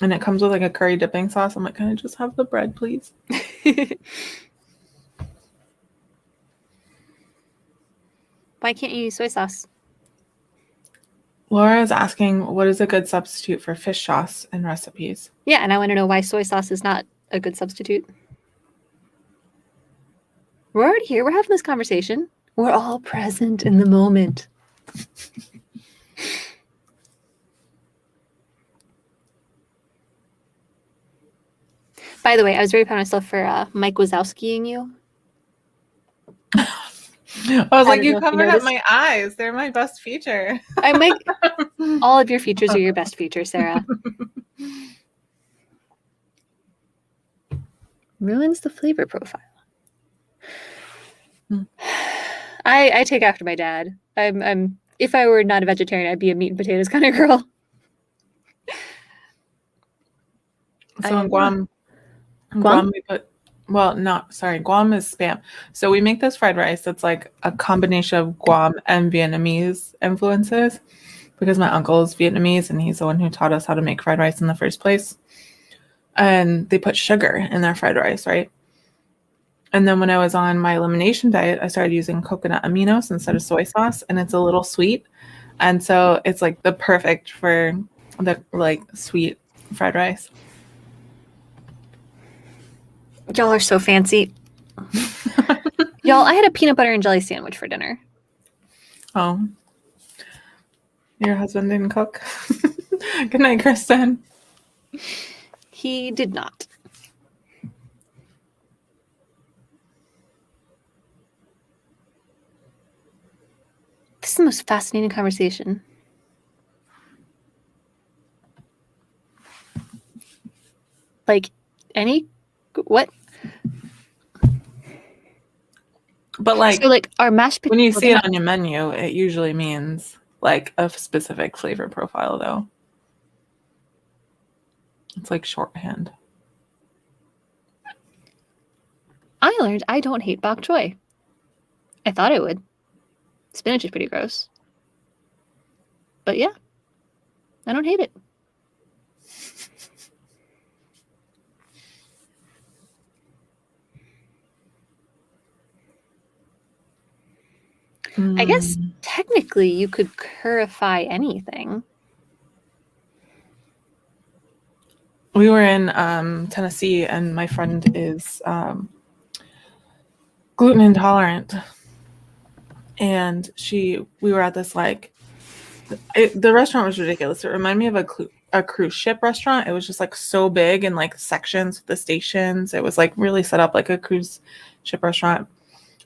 S2: And it comes with like a curry dipping sauce. I'm like, can I just have the bread, please?
S1: Why can't you use soy sauce?
S2: Laura is asking, what is a good substitute for fish sauce in recipes?
S1: Yeah, and I want to know why soy sauce is not a good substitute. We're already here. We're having this conversation. We're all present in the moment. By the way, I was very proud of myself for Mike Wazowskiing you.
S2: I was like, you
S1: don't know if you
S2: covered up
S1: noticed.
S2: my eyes. They're my best feature.
S1: I might. All of your features are your best features, Sarah. Ruins the flavor profile. I take after my dad. I'm. If I were not a vegetarian, I'd be a meat and potatoes kind of girl.
S2: So in Guam we put, Guam is Spam. So we make this fried rice that's like a combination of Guam and Vietnamese influences because my uncle is Vietnamese and he's the one who taught us how to make fried rice in the first place. And they put sugar in their fried rice, right? And then when I was on my elimination diet, I started using coconut aminos instead of soy sauce, and it's a little sweet. And so it's like the perfect for the like sweet fried rice.
S1: Y'all are so fancy. Y'all, I had a peanut butter and jelly sandwich for dinner.
S2: Oh. Your husband didn't cook. Good night, Kristen.
S1: He did not. This is the most fascinating conversation. Like, what?
S2: But like,
S1: so like our mashed potatoes.
S2: when you see it on your menu, it usually means like a specific flavor profile, though. It's like shorthand.
S1: I learned I don't hate bok choy. I thought I would. Spinach is pretty gross. But yeah, I don't hate it. I guess technically you could currify anything.
S2: We were in Tennessee, and my friend is gluten intolerant, and we were at this the restaurant was ridiculous. It reminded me of a cruise ship restaurant. It was just like so big and like sections with the stations. It was like really set up like a cruise ship restaurant.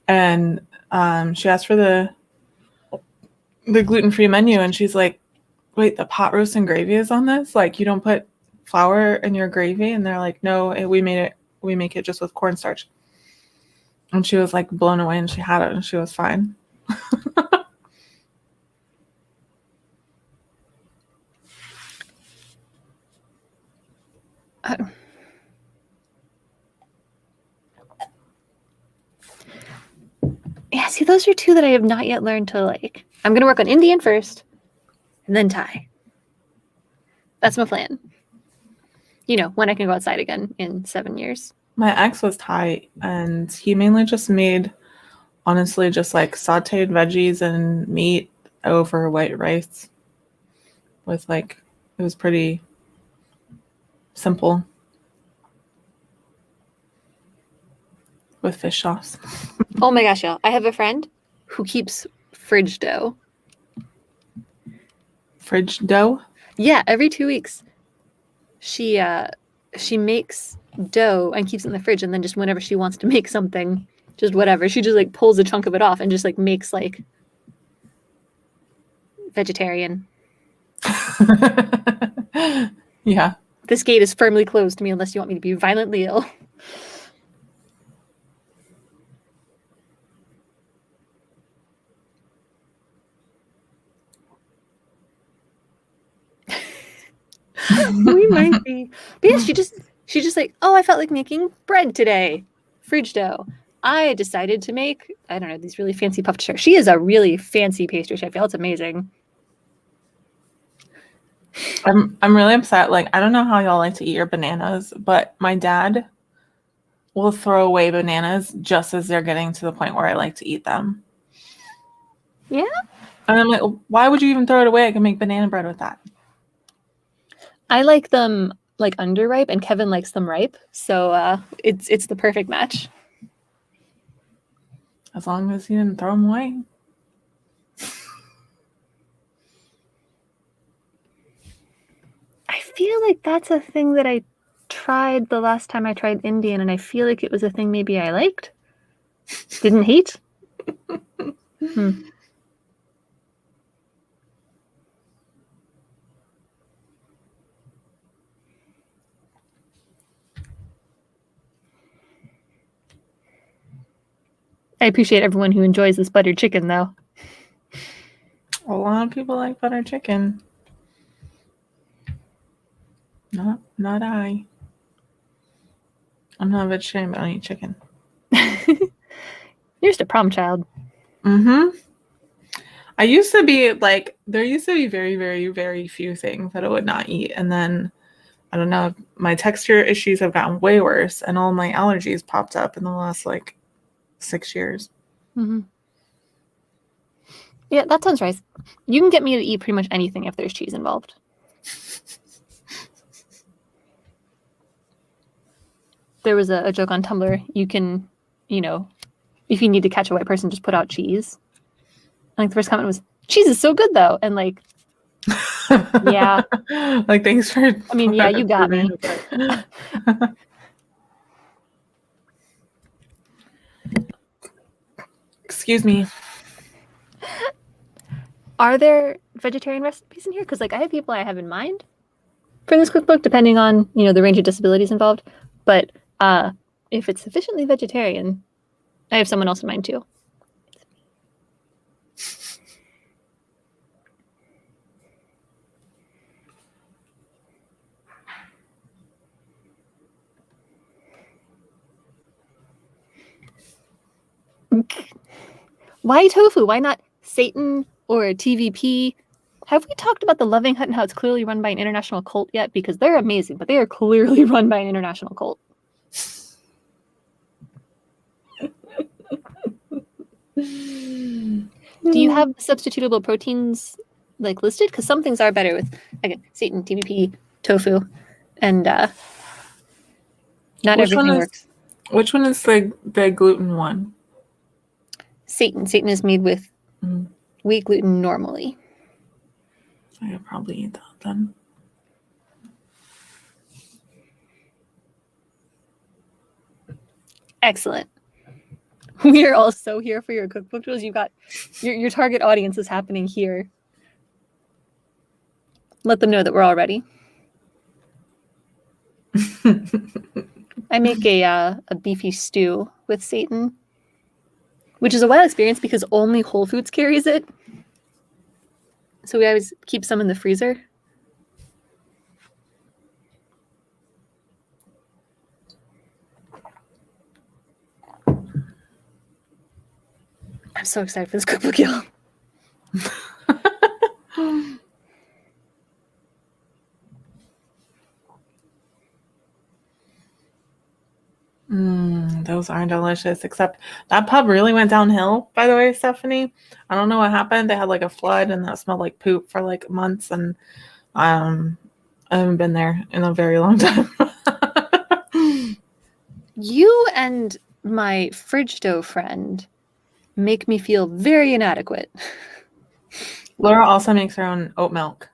S2: And she asked for the gluten-free menu, and she's like, wait, the pot roast and gravy is on this? Like, you don't put flour in your gravy? And they're like, no, we make it just with cornstarch. And she was like blown away, and she had it, and she was fine.
S1: Yeah, see, those are two that I have not yet learned to like. I'm going to work on Indian first, and then Thai. That's my plan. You know, when I can go outside again in 7 years.
S2: My ex was Thai, and he mainly just made, honestly, just like sauteed veggies and meat over white rice. With like, it was pretty simple. With fish sauce.
S1: Oh my gosh, y'all. I have a friend who keeps fridge dough.
S2: Fridge dough?
S1: Yeah, every 2 weeks. She makes dough and keeps it in the fridge, and then just whenever she wants to make something, just whatever, she just like pulls a chunk of it off and just like makes like vegetarian.
S2: Yeah.
S1: This gate is firmly closed to me unless you want me to be violently ill. We might be. But yeah, she just like, oh, I felt like making bread today. Fridge dough. I decided to make, I don't know, these really fancy puffed sugar. She is a really fancy pastry chef. It's amazing.
S2: I'm really upset. Like, I don't know how y'all like to eat your bananas, but my dad will throw away bananas just as they're getting to the point where I like to eat them.
S1: Yeah?
S2: And I'm like, why would you even throw it away? I can make banana bread with that.
S1: I like them like underripe, and Kevin likes them ripe. So it's the perfect match.
S2: As long as you didn't throw them away.
S1: I feel like that's a thing that I tried the last time I tried Indian, and I feel like it was a thing maybe I liked. Didn't hate. I appreciate everyone who enjoys this buttered chicken, though.
S2: A lot of people like butter chicken. Not I. I'm not a vegetarian, but I don't eat chicken.
S1: You're just a prom child.
S2: Mm-hmm. I used to be like, there used to be very, very, very few things that I would not eat. And then, I don't know, my texture issues have gotten way worse, and all my allergies popped up in the last like 6 years.
S1: Mm-hmm. Yeah, that sounds right. You can get me to eat pretty much anything if there's cheese involved. There was a joke on Tumblr. You can, if you need to catch a white person, just put out cheese. I think the first comment was, cheese is so good though. And like Yeah.
S2: Like, thanks for.
S1: I mean, yeah, you got me.
S2: Excuse me.
S1: Are there vegetarian recipes in here? Because like I have people I have in mind for this cookbook, depending on the range of disabilities involved. But if it's sufficiently vegetarian, I have someone else in mind too. Why tofu? Why not Satan or TVP? Have we talked about the Loving Hut and how it's clearly run by an international cult yet? Because they're amazing, but they are clearly run by an international cult. Do you have substitutable proteins like listed? Because some things are better with again Satan, TVP, tofu, and not everything works.
S2: Which one is the gluten one?
S1: Satan. Satan is made with wheat gluten normally.
S2: I could probably eat that then.
S1: Excellent. We are all so here for your cookbook tools. You got your target audience is happening here. Let them know that we're all ready. I make a beefy stew with Satan, which is a wild experience because only Whole Foods carries it. So we always keep some in the freezer. I'm so excited for this cookbook, y'all.
S2: Those are delicious, except that pub really went downhill, by the way, Stephanie. I don't know what happened. They had like a flood and that smelled like poop for like months, and I haven't been there in a very long time.
S1: You and my fridge dough friend make me feel very inadequate.
S2: Laura also makes her own oat milk.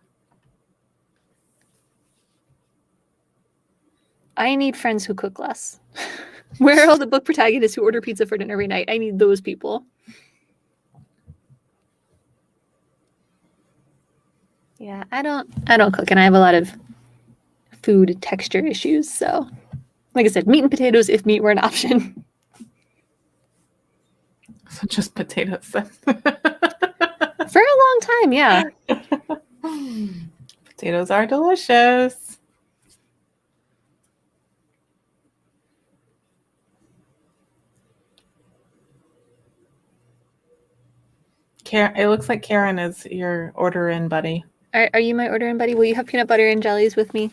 S1: I need friends who cook less. Where are all the book protagonists who order pizza for dinner every night? I need those people. Yeah, I don't cook, and I have a lot of food texture issues. So, like I said, meat and potatoes if meat were an option.
S2: So just potatoes.
S1: For a long time, yeah.
S2: Potatoes are delicious. It looks like Karen is your order in buddy.
S1: Are you my order in buddy? Will you have peanut butter and jellies with me?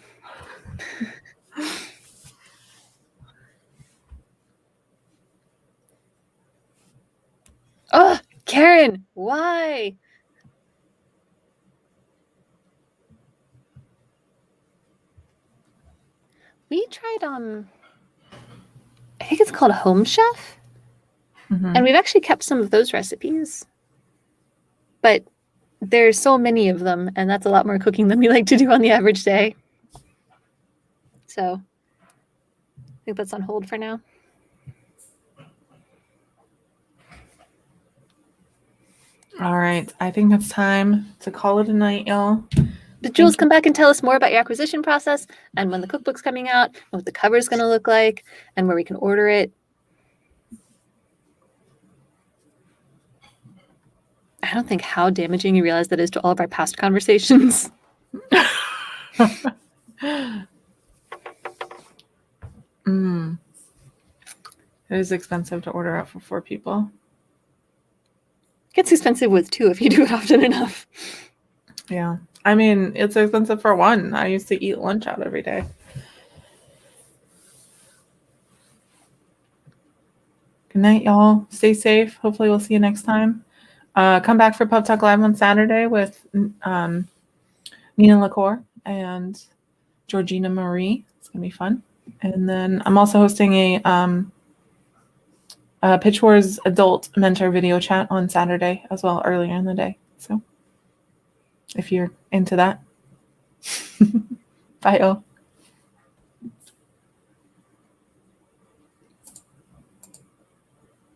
S1: Oh, Karen, why? We tried I think it's called Home Chef. And we've actually kept some of those recipes. But there's so many of them, and that's a lot more cooking than we like to do on the average day. So I think that's on hold for now.
S2: All right. I think it's time to call it a night, y'all.
S1: But Jules, come back and tell us more about your acquisition process and when the cookbook's coming out, and what the cover's going to look like, and where we can order it. I don't think how damaging you realize that is to all of our past conversations.
S2: It is expensive to order out for 4 people.
S1: It gets expensive with 2 if you do it often enough.
S2: Yeah. I mean, it's expensive for 1. I used to eat lunch out every day. Good night, y'all. Stay safe. Hopefully we'll see you next time. Come back for Pub Talk Live on Saturday with Nina LaCour and Georgina Marie. It's going to be fun. And then I'm also hosting a Pitch Wars adult mentor video chat on Saturday as well, earlier in the day. So if you're into that. Bye, y'all.